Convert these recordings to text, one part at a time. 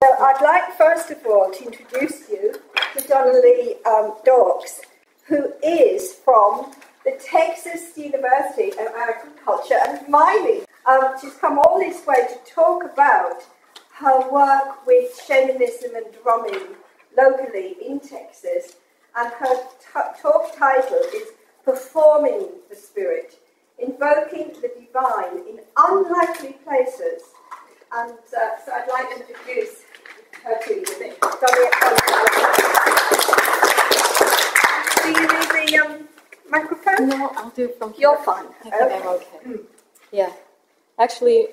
So I'd like, first of all, to introduce you to Donnalee Dox, who is from the Texas University of Agriculture and Mining. She's come all this way to talk about her work with shamanism and drumming locally in Texas, and her talk title is Performing the Spirit, Invoking the Divine in Unlikely Places. And so I'd like to introduce her to you. Do you need the microphone? No, I'll do it from here. You're fine. I think I'm okay. Yeah. Actually,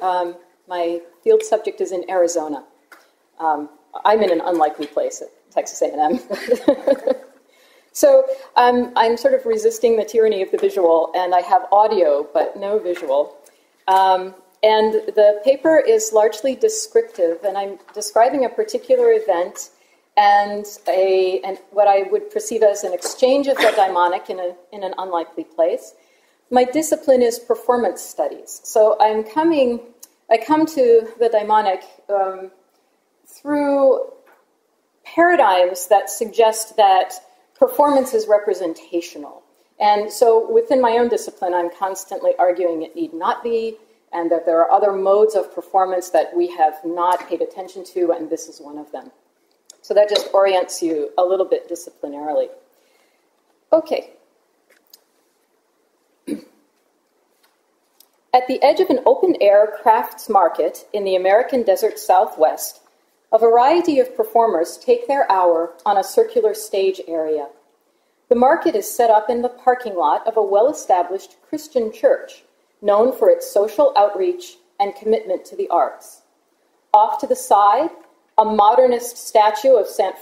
my field subject is in Arizona. I'm in an unlikely place at Texas A&M. So I'm sort of resisting the tyranny of the visual, and I have audio but no visual. And the paper is largely descriptive, and I'm describing a particular event and what I would perceive as an exchange of the daimonic in an unlikely place. My discipline is performance studies, so I come to the daimonic through paradigms that suggest that performance is representational. And so within my own discipline, I'm constantly arguing it need not be, and that there are other modes of performance that we have not paid attention to, and this is one of them. So that just orients you a little bit disciplinarily. Okay. At the edge of an open-air crafts market in the American desert Southwest, a variety of performers take their hour on a circular stage area. The market is set up in the parking lot of a well-established Christian church, known for its social outreach and commitment to the arts. Off to the side, a modernist statue of St.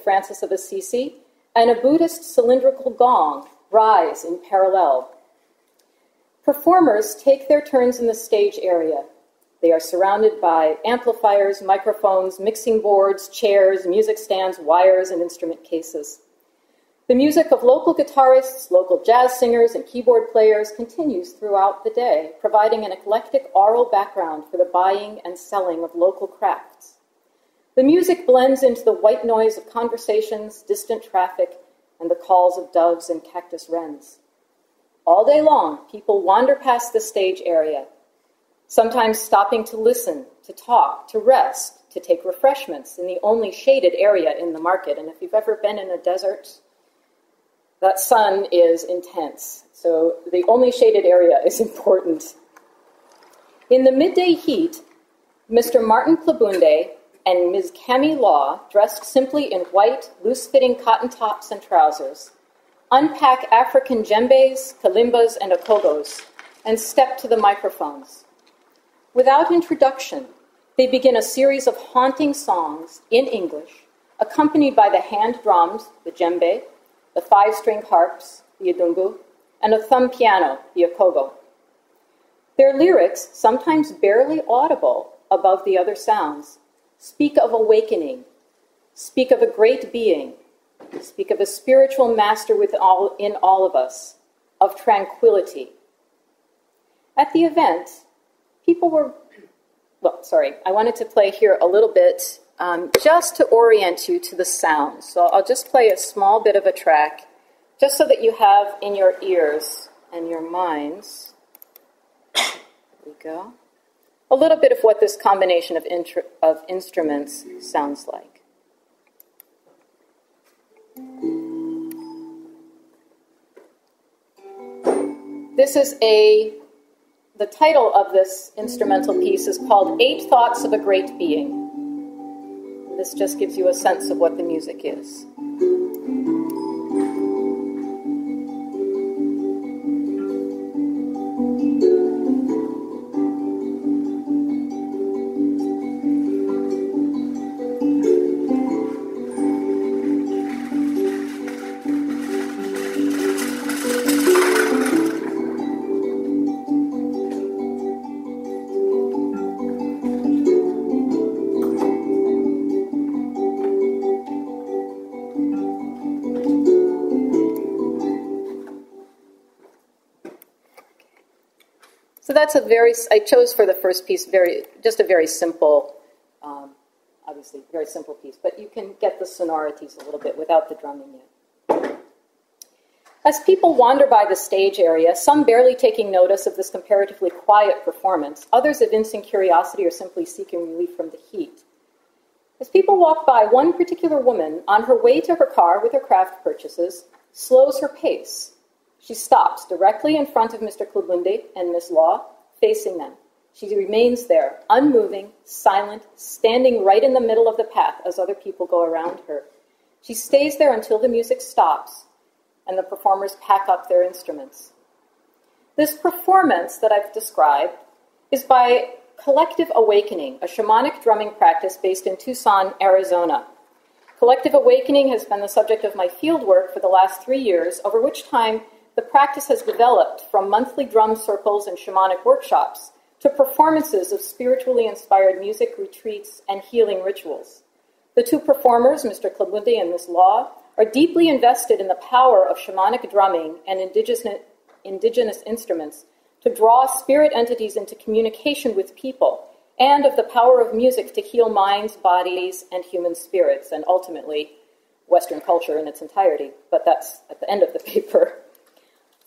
Francis of Assisi and a Buddhist cylindrical gong rise in parallel. Performers take their turns in the stage area. They are surrounded by amplifiers, microphones, mixing boards, chairs, music stands, wires, and instrument cases. The music of local guitarists, local jazz singers, and keyboard players continues throughout the day, providing an eclectic aural background for the buying and selling of local crafts. The music blends into the white noise of conversations, distant traffic, and the calls of doves and cactus wrens. All day long, people wander past the stage area, sometimes stopping to listen, to talk, to rest, to take refreshments in the only shaded area in the market. And if you've ever been in a desert, that sun is intense, so the only shaded area is important. In the midday heat, Mr. Martin Klabunde and Ms. Cami Law, dressed simply in white, loose-fitting cotton tops and trousers, unpack African djembes, kalimbas, and okogos, and step to the microphones. Without introduction, they begin a series of haunting songs in English, accompanied by the hand drums, the djembe, the 5-string harps, the idungu, and a thumb piano, the okogo. Their lyrics, sometimes barely audible above the other sounds, speak of awakening, speak of a great being, speak of a spiritual master in all of us, of tranquility. At the event, people were, I wanted to play here a little bit just to orient you to the sound. So I'll just play a small bit of a track, just so that you have in your ears and your minds, here we go, a little bit of what this combination of instruments sounds like. This is the title of this instrumental piece is called 8 Thoughts of a Great Being. This just gives you a sense of what the music is. that's I chose for the first piece just a very simple, obviously, very simple piece, but you can get the sonorities a little bit without the drumming yet. As people wander by the stage area, some barely taking notice of this comparatively quiet performance, others evincing curiosity or simply seeking relief from the heat. As people walk by, one particular woman, on her way to her car with her craft purchases, slows her pace. She stops directly in front of Mr. Klabunde and Miss Law, facing them. She remains there, unmoving, silent, standing right in the middle of the path as other people go around her. She stays there until the music stops and the performers pack up their instruments. This performance that I've described is by Collective Awakening, a shamanic drumming practice based in Tucson, Arizona. Collective Awakening has been the subject of my fieldwork for the last 3 years, over which time the practice has developed from monthly drum circles and shamanic workshops to performances of spiritually inspired music retreats and healing rituals. The two performers, Mr. Klabunde and Miss Law, are deeply invested in the power of shamanic drumming and indigenous instruments to draw spirit entities into communication with people, and of the power of music to heal minds, bodies, and human spirits, and ultimately Western culture in its entirety. But that's at the end of the paper.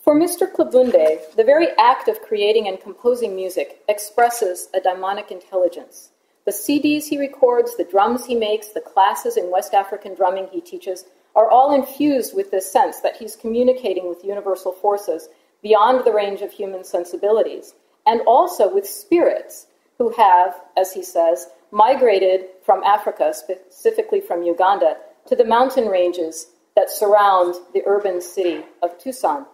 For Mr. Klabunde, the very act of creating and composing music expresses a daimonic intelligence. The CDs he records, the drums he makes, the classes in West African drumming he teaches are all infused with this sense that he's communicating with universal forces beyond the range of human sensibilities, and also with spirits who have, as he says, migrated from Africa, specifically from Uganda, to the mountain ranges that surround the urban city of Tucson.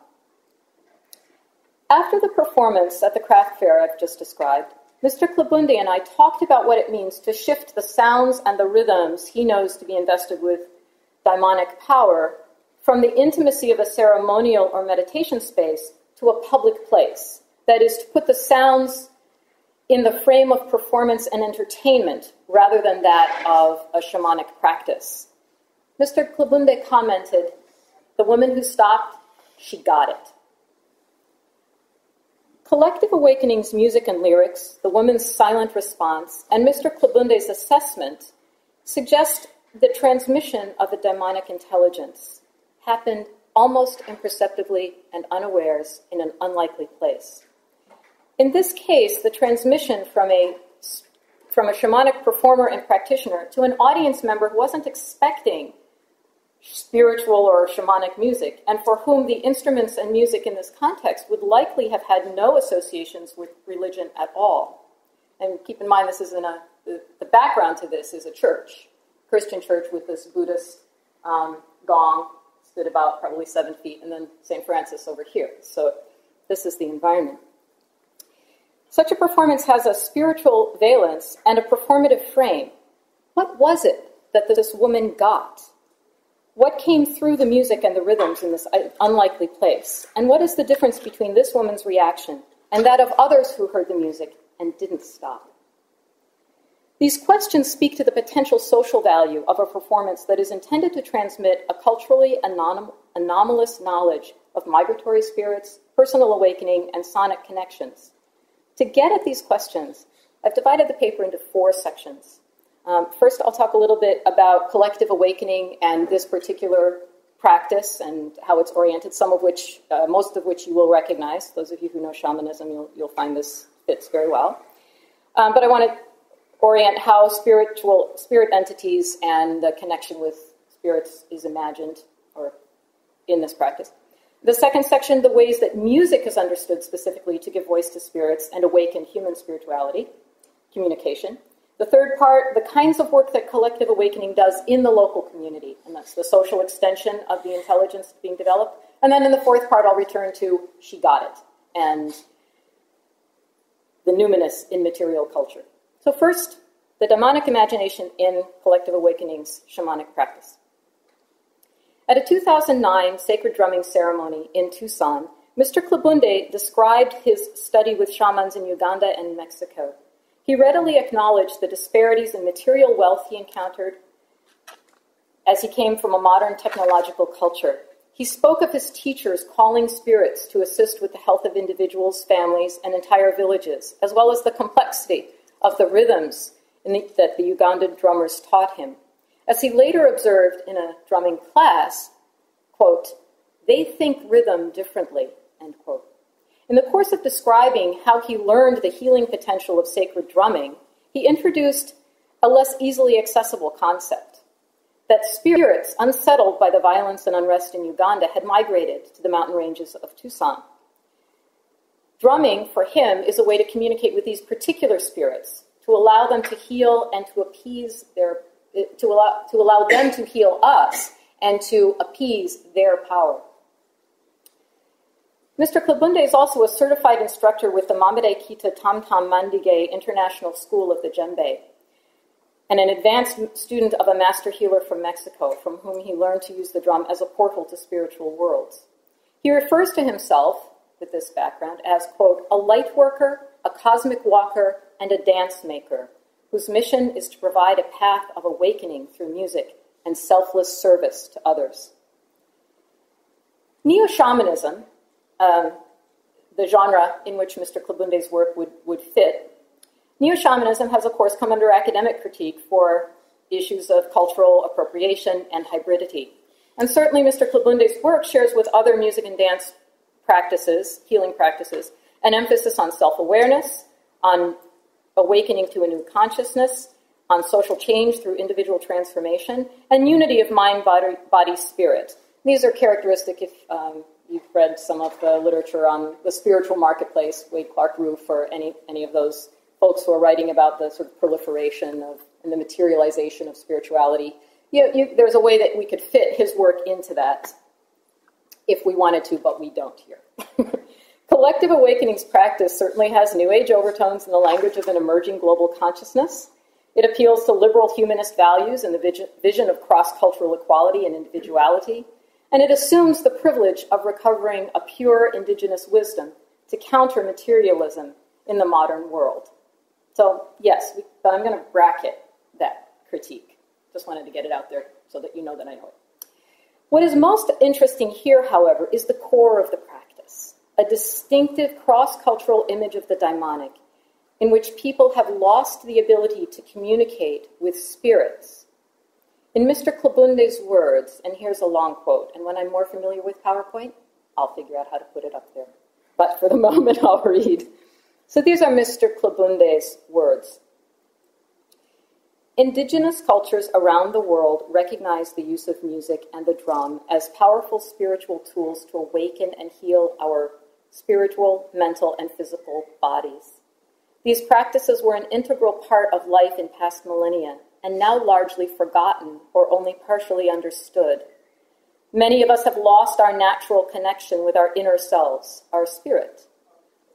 After the performance at the craft fair I've just described, Mr. Klabunde and I talked about what it means to shift the sounds and the rhythms he knows to be invested with daimonic power from the intimacy of a ceremonial or meditation space to a public place. That is, to put the sounds in the frame of performance and entertainment rather than that of a shamanic practice. Mr. Klabunde commented, "The woman who stopped, she got it." Collective Awakening's music and lyrics, the woman's silent response, and Mr. Klabunde's assessment suggest the transmission of a daimonic intelligence happened almost imperceptibly and unawares in an unlikely place. In this case, the transmission from a shamanic performer and practitioner to an audience member who wasn't expecting spiritual or shamanic music, and for whom the instruments and music in this context would likely have had no associations with religion at all. And keep in mind, this is the background to this is a church, Christian church with this Buddhist gong, stood about probably 7 feet, and then St. Francis over here. So this is the environment. Such a performance has a spiritual valence and a performative frame. What was it that this woman got? What came through the music and the rhythms in this unlikely place? And what is the difference between this woman's reaction and that of others who heard the music and didn't stop? These questions speak to the potential social value of a performance that is intended to transmit a culturally anomalous knowledge of migratory spirits, personal awakening, and sonic connections. To get at these questions, I've divided the paper into 4 sections. First, I'll talk a little bit about collective awakening and this particular practice and how it's oriented, most of which you will recognize. Those of you who know shamanism, you'll find this fits very well. But I want to orient how spirit entities and the connection with spirits is imagined or in this practice. The second section, the ways that music is understood specifically to give voice to spirits and awaken human spirituality, communication. The third part, the kinds of work that collective awakening does in the local community, and that's the social extension of the intelligence being developed. And then in the fourth part, I'll return to she got it, and the numinous in material culture. So first, the Daimonic Imagination in collective awakening's shamanic practice. At a 2009 sacred drumming ceremony in Tucson, Mr. Klabunde described his study with shamans in Uganda and Mexico. He readily acknowledged the disparities in material wealth he encountered as he came from a modern technological culture. He spoke of his teachers calling spirits to assist with the health of individuals, families, and entire villages, as well as the complexity of the rhythms that the Ugandan drummers taught him. As he later observed in a drumming class, quote, "They think rhythm differently," end quote. In the course of describing how he learned the healing potential of sacred drumming, he introduced a less easily accessible concept, that spirits unsettled by the violence and unrest in Uganda had migrated to the mountain ranges of Tucson. Drumming, for him, is a way to communicate with these particular spirits, to allow them to heal and to appease to allow them to heal us and to appease their power. Mr. Klabunde is also a certified instructor with the Mamede Kita Tamtam Mandige International School of the Djembe, and an advanced student of a master healer from Mexico, from whom he learned to use the drum as a portal to spiritual worlds. He refers to himself, with this background, as, quote, "a light worker, a cosmic walker, and a dance maker, whose mission is to provide a path of awakening through music and selfless service to others." Neo-shamanism, the genre in which Mr. Klabunde's work would fit, Neo-shamanism has, of course, come under academic critique for issues of cultural appropriation and hybridity. And certainly Mr. Klabunde's work shares with other music and dance practices, healing practices, an emphasis on self-awareness, on awakening to a new consciousness, on social change through individual transformation, and unity of mind, body, spirit. These are characteristic if you've read some of the literature on the spiritual marketplace, Wade Clark Roof, or any of those folks who are writing about the sort of proliferation of and the materialization of spirituality. There's a way that we could fit his work into that if we wanted to, but we don't here. Collective awakenings practice certainly has New Age overtones in the language of an emerging global consciousness. It appeals to liberal humanist values and the vision of cross-cultural equality and individuality, and it assumes the privilege of recovering a pure indigenous wisdom to counter materialism in the modern world. So, yes, but I'm going to bracket that critique. Just wanted to get it out there so that you know that I know it. What is most interesting here, however, is the core of the practice, a distinctive cross-cultural image of the daimonic, in which people have lost the ability to communicate with spirits. In Mr. Klabunde's words, and here's a long quote, and when I'm more familiar with PowerPoint, I'll figure out how to put it up there. But for the moment, I'll read. So these are Mr. Klabunde's words. Indigenous cultures around the world recognize the use of music and the drum as powerful spiritual tools to awaken and heal our spiritual, mental, and physical bodies. These practices were an integral part of life in past millennia, and now largely forgotten or only partially understood. Many of us have lost our natural connection with our inner selves, our spirit.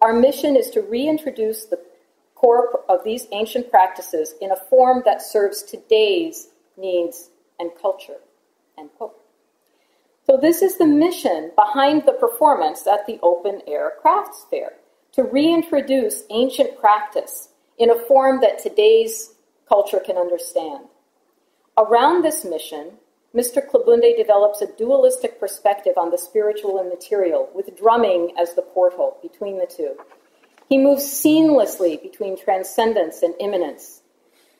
Our mission is to reintroduce the core of these ancient practices in a form that serves today's needs and culture, end quote. So this is the mission behind the performance at the Open Air Crafts Fair, to reintroduce ancient practice in a form that today's culture can understand. Around this mission, Mr. Klabunde develops a dualistic perspective on the spiritual and material, with drumming as the portal between the two. He moves seamlessly between transcendence and immanence.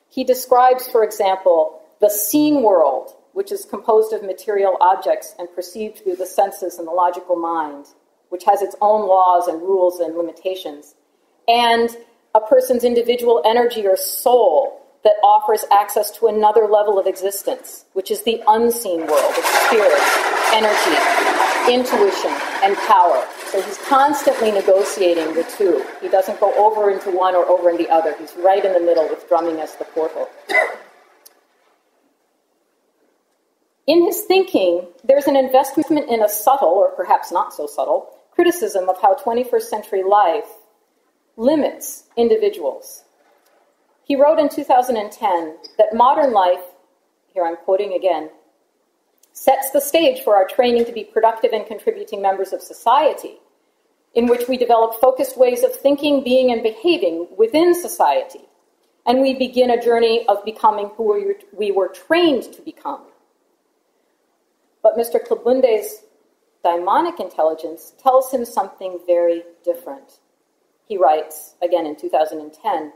He describes, for example, the seen world, which is composed of material objects and perceived through the senses and the logical mind, which has its own laws and rules and limitations, and a person's individual energy or soul that offers access to another level of existence, which is the unseen world of spirit, energy, intuition, and power. So he's constantly negotiating the two. He doesn't go over into one or over in the other. He's right in the middle with drumming as the portal. In his thinking, there's an investment in a subtle, or perhaps not so subtle, criticism of how 21st century life limits individuals. He wrote in 2010 that modern life, here I'm quoting again, sets the stage for our training to be productive and contributing members of society, in which we develop focused ways of thinking, being, and behaving within society. And we begin a journey of becoming who we were trained to become. But Mr. Klabunde's Daimonic Intelligence tells him something very different. He writes, again in 2010,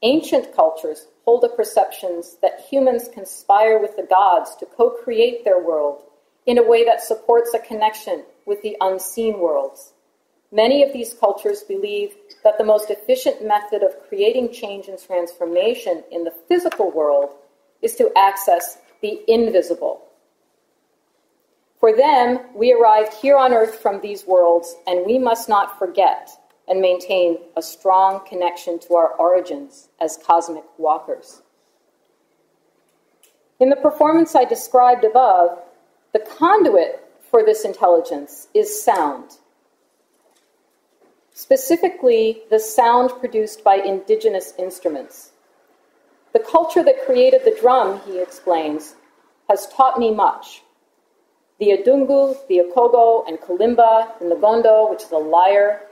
ancient cultures hold perceptions that humans conspire with the gods to co-create their world in a way that supports a connection with the unseen worlds. Many of these cultures believe that the most efficient method of creating change and transformation in the physical world is to access the invisible. For them, we arrived here on earth from these worlds, and we must not forget and maintain a strong connection to our origins as cosmic walkers. In the performance I described above, the conduit for this intelligence is sound. Specifically, the sound produced by indigenous instruments. The culture that created the drum, he explains, has taught me much. The adungu, the okogo, and kalimba, and the gondo, which is a lyre,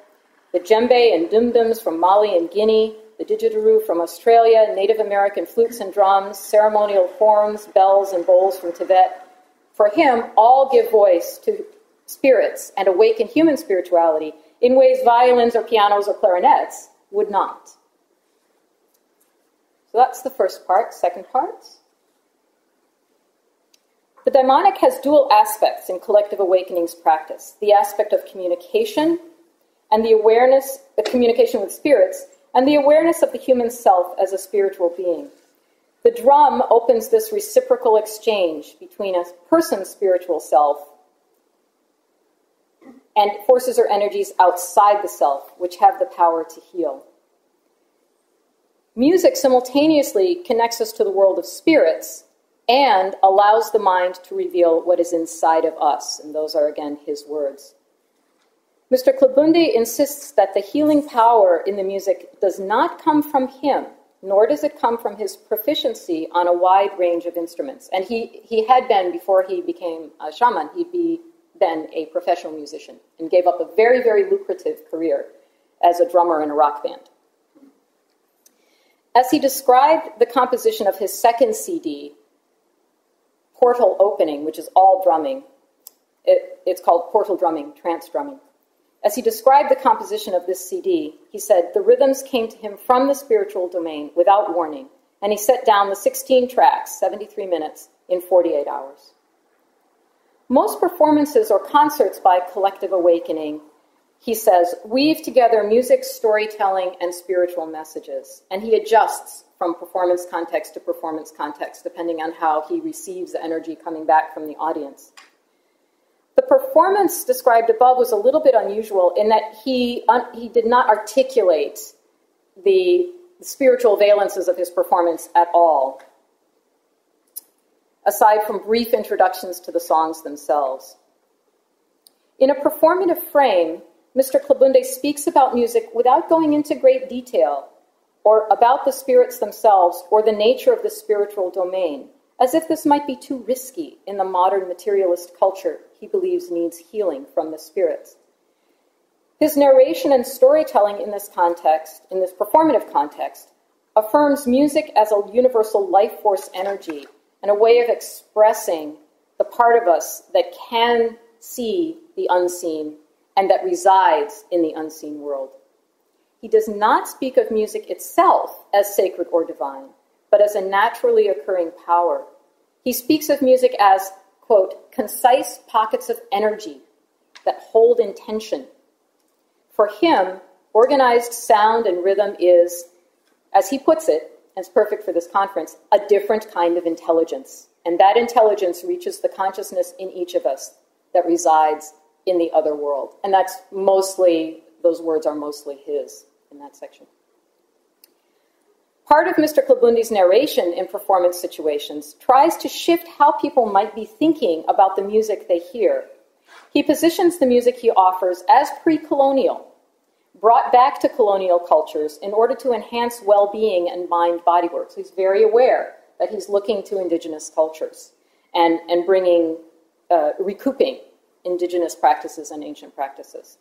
the djembe and dumdums from Mali and Guinea, the didgeridoo from Australia, Native American flutes and drums, ceremonial horns, bells, and bowls from Tibet. For him, all give voice to spirits and awaken human spirituality in ways violins or pianos or clarinets would not. So that's the first part. Second part. The daimonic has dual aspects in collective awakenings practice. The aspect of communication and the awareness, the communication with spirits, and the awareness of the human self as a spiritual being. The drum opens this reciprocal exchange between a person's spiritual self and forces or energies outside the self, which have the power to heal. Music simultaneously connects us to the world of spirits and allows the mind to reveal what is inside of us. And those are, again, his words. Mr. Klabundi insists that the healing power in the music does not come from him, nor does it come from his proficiency on a wide range of instruments. And he had been, before he became a shaman, been a professional musician and gave up a very, very lucrative career as a drummer in a rock band. As he described the composition of his second CD, Portal Opening, which is all drumming, it's called Portal Drumming, Trance Drumming. As he described the composition of this CD, he said, the rhythms came to him from the spiritual domain without warning, and he set down the 16 tracks, 73 minutes, in 48 hours. Most performances or concerts by Collective Awakening, he says, weave together music, storytelling, and spiritual messages, and he adjusts from performance context to performance context, depending on how he receives the energy coming back from the audience. The performance described above was a little bit unusual in that he did not articulate the spiritual valences of his performance at all, aside from brief introductions to the songs themselves. In a performative frame, Mr. Klabunde speaks about music without going into great detail or about the spirits themselves or the nature of the spiritual domain, as if this might be too risky in the modern materialist culture he believes needs healing from the spirits. His narration and storytelling in this context, in this performative context, affirms music as a universal life force energy and a way of expressing the part of us that can see the unseen and that resides in the unseen world. He does not speak of music itself as sacred or divine, but as a naturally occurring power. He speaks of music as, quote, concise pockets of energy that hold intention. For him, organized sound and rhythm is, as he puts it, and it's perfect for this conference, a different kind of intelligence. And that intelligence reaches the consciousness in each of us that resides in the other world. And that's mostly, those words are mostly his in that section. Part of Mr. Klabundi's narration in performance situations tries to shift how people might be thinking about the music they hear. He positions the music he offers as pre-colonial, brought back to colonial cultures in order to enhance well-being and mind-body work. So he's very aware that he's looking to indigenous cultures and bringing, recouping indigenous practices and ancient practices.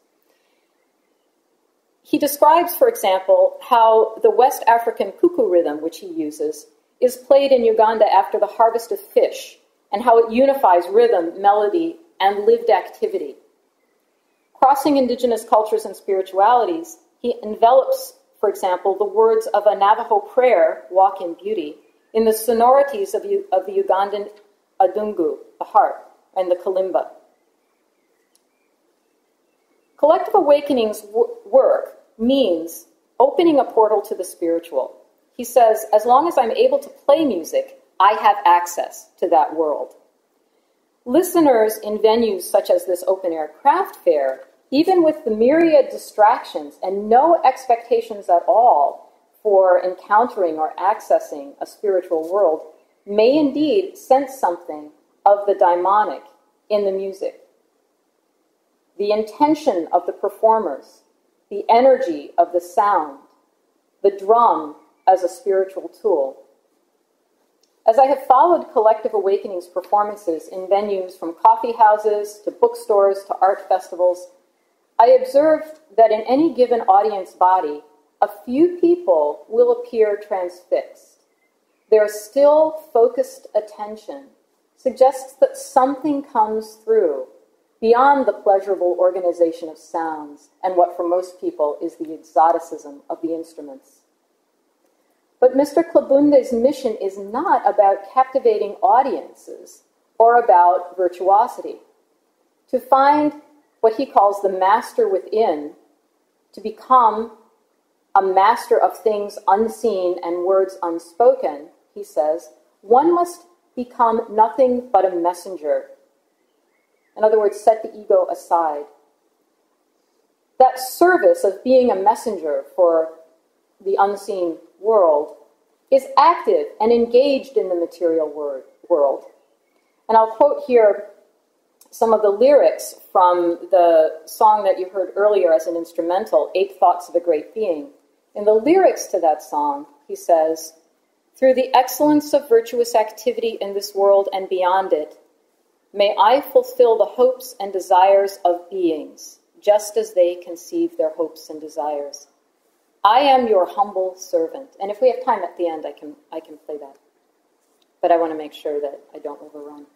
He describes, for example, how the West African cuckoo rhythm, which he uses, is played in Uganda after the harvest of fish, and how it unifies rhythm, melody, and lived activity. Crossing indigenous cultures and spiritualities, he envelops for example, the words of a Navajo prayer, Walk in Beauty, in the sonorities of the Ugandan adungu, the harp, and the kalimba. Collective Awakening's work means opening a portal to the spiritual. He says, as long as I'm able to play music, I have access to that world. Listeners in venues such as this open-air craft fair, even with the myriad distractions and no expectations at all for encountering or accessing a spiritual world, may indeed sense something of the daimonic in the music. The intention of the performers, the energy of the sound, the drum as a spiritual tool. As I have followed Collective Awakening's performances in venues from coffee houses to bookstores to art festivals, I observed that in any given audience body, a few people will appear transfixed. Their still focused attention suggests that something comes through beyond the pleasurable organization of sounds and what for most people is the exoticism of the instruments. But Mr. Klabunde's mission is not about captivating audiences or about virtuosity. To find what he calls the master within, to become a master of things unseen and words unspoken, he says, one must become nothing but a messenger. In other words, set the ego aside. That service of being a messenger for the unseen world is active and engaged in the material world. And I'll quote here some of the lyrics from the song that you heard earlier as an instrumental, 8 Thoughts of a Great Being. In the lyrics to that song, he says, "Through the excellence of virtuous activity in this world and beyond it, may I fulfill the hopes and desires of beings, just as they conceive their hopes and desires. I am your humble servant." And if we have time at the end, I can play that. But I want to make sure that I don't overrun.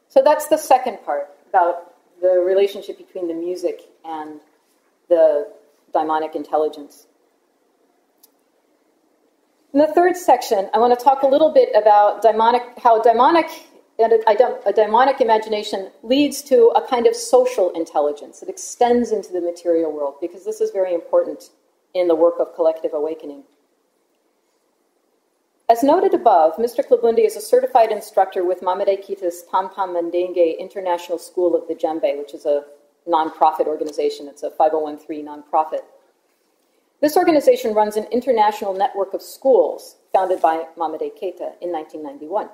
So that's the second part, about the relationship between the music and the daimonic intelligence. In the third section, I want to talk a little bit about how a daimonic imagination leads to a kind of social intelligence. It extends into the material world, because this is very important in the work of Collective Awakening. As noted above, Mr. Klabunde is a certified instructor with Mamede Kita's Tamtam Mandenge International School of the Djembe, which is a nonprofit organization. It's a 501(c)(3) nonprofit. This organization runs an international network of schools founded by Mamede Keita in 1991.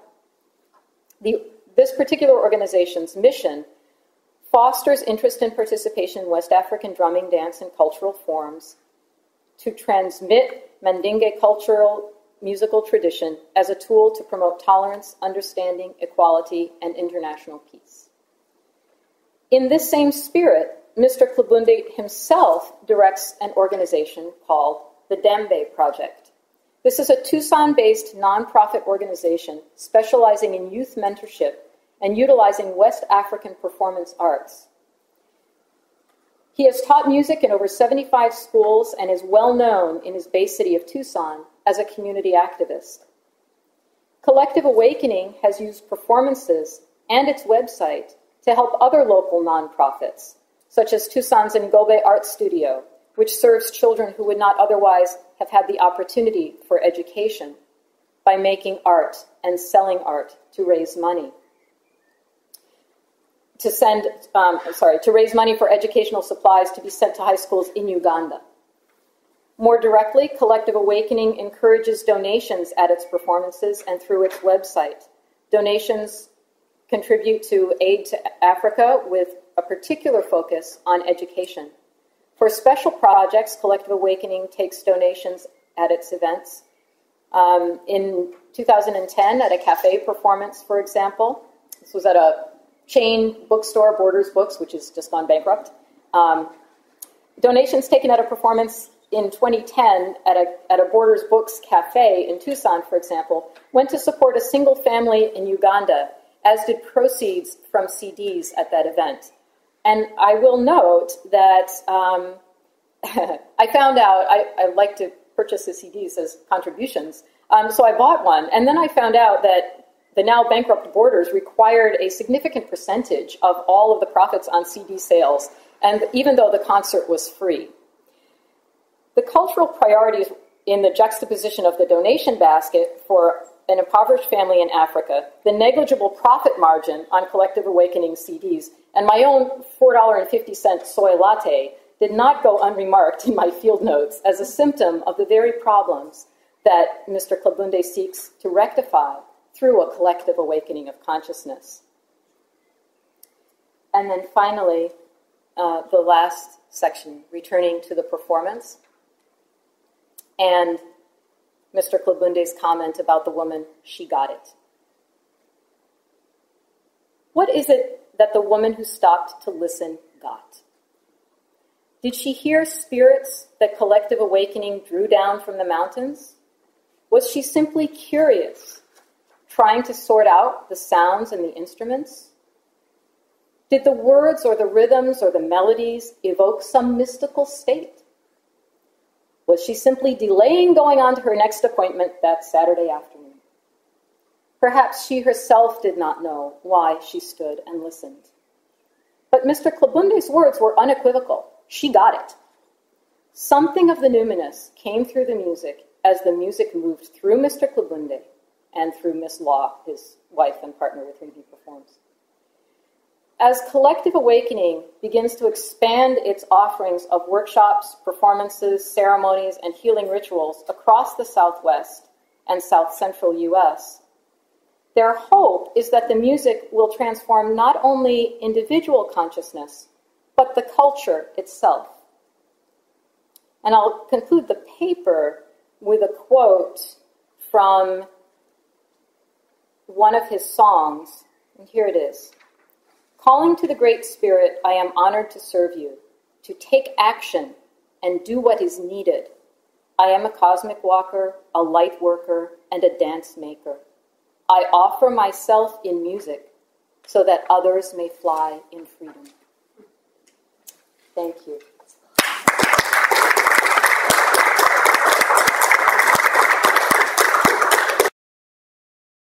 This particular organization's mission fosters interest and participation in West African drumming, dance, and cultural forms to transmit Mandinge cultural musical tradition as a tool to promote tolerance, understanding, equality, and international peace. In this same spirit, Mr. Klabunde himself directs an organization called the Dembe Project. This is a Tucson-based nonprofit organization specializing in youth mentorship and utilizing West African performance arts. He has taught music in over 75 schools and is well known in his base city of Tucson as a community activist. Collective Awakening has used performances and its website to help other local nonprofits, such as Tucson's Ngobe Art Studio, which serves children who would not otherwise have had the opportunity for education by making art and selling art to raise money. To raise money for educational supplies to be sent to high schools in Uganda. More directly, Collective Awakening encourages donations at its performances and through its website. Donations contribute to aid to Africa with a particular focus on education. For special projects, Collective Awakening takes donations at its events. In 2010, at a cafe performance, for example, this was at a chain bookstore, Borders Books, which has just gone bankrupt. Donations taken at a performance in 2010 at a Borders Books cafe in Tucson, for example, went to support a single family in Uganda, as did proceeds from CDs at that event. And I will note that I found out I like to purchase the CDs as contributions. So I bought one, and then I found out that the now bankrupt Borders required a significant percentage of all of the profits on CD sales, and even though the concert was free. The cultural priorities in the juxtaposition of the donation basket for an impoverished family in Africa, the negligible profit margin on Collective Awakening CDs, and my own $4.50 soy latte did not go unremarked in my field notes as a symptom of the very problems that Mr. Klabunde seeks to rectify through a collective awakening of consciousness. And then finally, the last section, returning to the performance, and Mr. Klabunde's comment about the woman, she got it. What is it that the woman who stopped to listen got? Did she hear spirits that collective awakening drew down from the mountains? Was she simply curious, trying to sort out the sounds and the instruments? Did the words or the rhythms or the melodies evoke some mystical state? Was she simply delaying going on to her next appointment that Saturday afternoon? Perhaps she herself did not know why she stood and listened. But Mr. Klabunde's words were unequivocal. She got it. Something of the numinous came through the music as the music moved through Mr. Klabunde and through Miss Law, his wife and partner with whom he performs. As collective awakening begins to expand its offerings of workshops, performances, ceremonies, and healing rituals across the Southwest and South Central U.S., their hope is that the music will transform not only individual consciousness, but the culture itself. And I'll conclude the paper with a quote from one of his songs, and here it is. Calling to the Great Spirit, I am honored to serve you, to take action and do what is needed. I am a cosmic walker, a light worker, and a dance maker. I offer myself in music so that others may fly in freedom. Thank you.